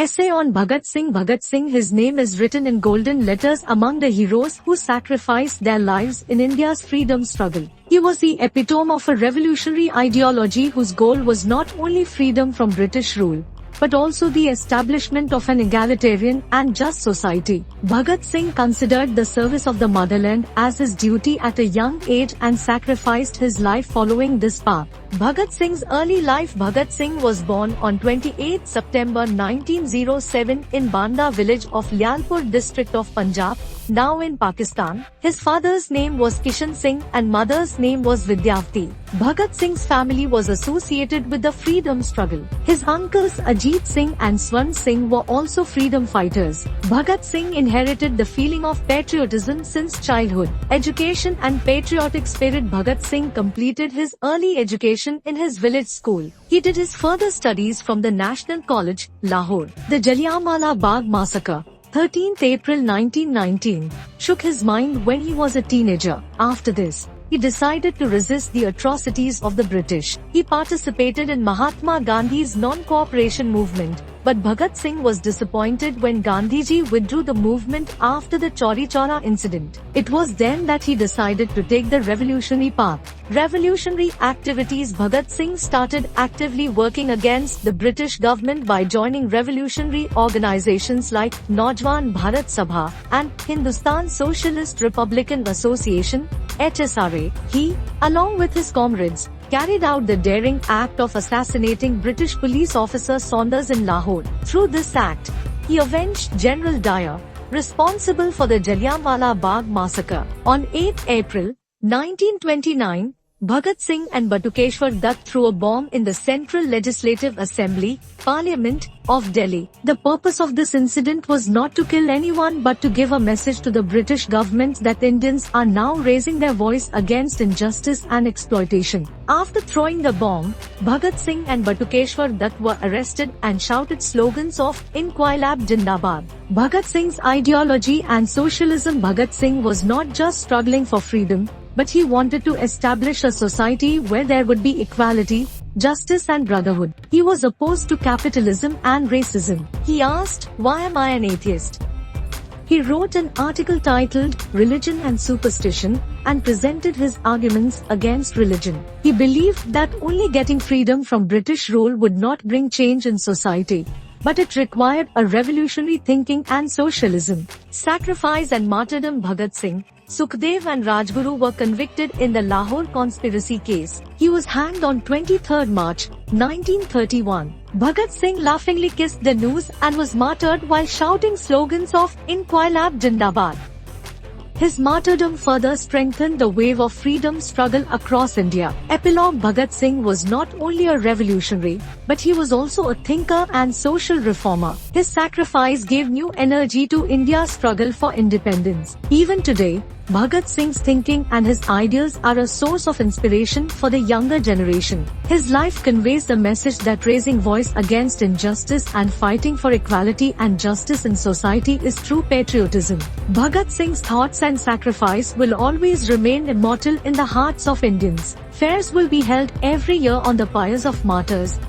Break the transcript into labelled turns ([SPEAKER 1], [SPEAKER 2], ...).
[SPEAKER 1] Essay on Bhagat Singh. Bhagat Singh, his name is written in golden letters among the heroes who sacrificed their lives in India's freedom struggle. He was the epitome of a revolutionary ideology whose goal was not only freedom from British rule, but also the establishment of an egalitarian and just society. Bhagat Singh considered the service of the motherland as his duty at a young age and sacrificed his life following this path. Bhagat Singh's early life. Bhagat Singh was born on 28 September 1907 in Banda village of Lyalpur district of Punjab, now in Pakistan. His father's name was Kishan Singh and mother's name was Vidyavati. Bhagat Singh's family was associated with the freedom struggle. His uncles Ajit Singh and Swan Singh were also freedom fighters. Bhagat Singh inherited the feeling of patriotism since childhood. Education and patriotic spirit. Bhagat Singh completed his early education in his village school. He did his further studies from the National College, Lahore. The Jallianwala Bagh massacre, 13th April 1919, shook his mind when he was a teenager. After this, he decided to resist the atrocities of the British. He participated in Mahatma Gandhi's non-cooperation movement, but Bhagat Singh was disappointed when Gandhiji withdrew the movement after the Chauri Chaura incident. It was then that he decided to take the revolutionary path. Revolutionary activities. Bhagat Singh started actively working against the British government by joining revolutionary organizations like Naujawan Bharat Sabha and Hindustan Socialist Republican Association, HSRA. He, along with his comrades, carried out the daring act of assassinating British police officer Saunders in Lahore. Through this act, he avenged General Dyer, responsible for the Jallianwala Bagh massacre. On 8 April 1929, Bhagat Singh and Batukeshwar Dutt threw a bomb in the Central Legislative Assembly, Parliament, of Delhi. The purpose of this incident was not to kill anyone but to give a message to the British government that Indians are now raising their voice against injustice and exploitation. After throwing the bomb, Bhagat Singh and Batukeshwar Dutt were arrested and shouted slogans of Inquilab Jindabad. Bhagat Singh's ideology and socialism. Bhagat Singh was not just struggling for freedom, but he wanted to establish a society where there would be equality, justice and brotherhood. He was opposed to capitalism and racism. He asked, "Why am I an atheist?" He wrote an article titled Religion and Superstition and presented his arguments against religion. He believed that only getting freedom from British rule would not bring change in society, but it required a revolutionary thinking and socialism. Sacrifice and martyrdom. Bhagat Singh, Sukhdev and Rajguru were convicted in the Lahore conspiracy case. He was hanged on 23 March 1931. Bhagat Singh laughingly kissed the noose and was martyred while shouting slogans of Inquilab Jindabad. His martyrdom further strengthened the wave of freedom struggle across India. Epilogue. Bhagat Singh was not only a revolutionary, but he was also a thinker and social reformer. His sacrifice gave new energy to India's struggle for independence. Even today, Bhagat Singh's thinking and his ideals are a source of inspiration for the younger generation. His life conveys the message that raising voice against injustice and fighting for equality and justice in society is true patriotism. Bhagat Singh's thoughts and sacrifice will always remain immortal in the hearts of Indians. Fairs will be held every year on the pyres of martyrs,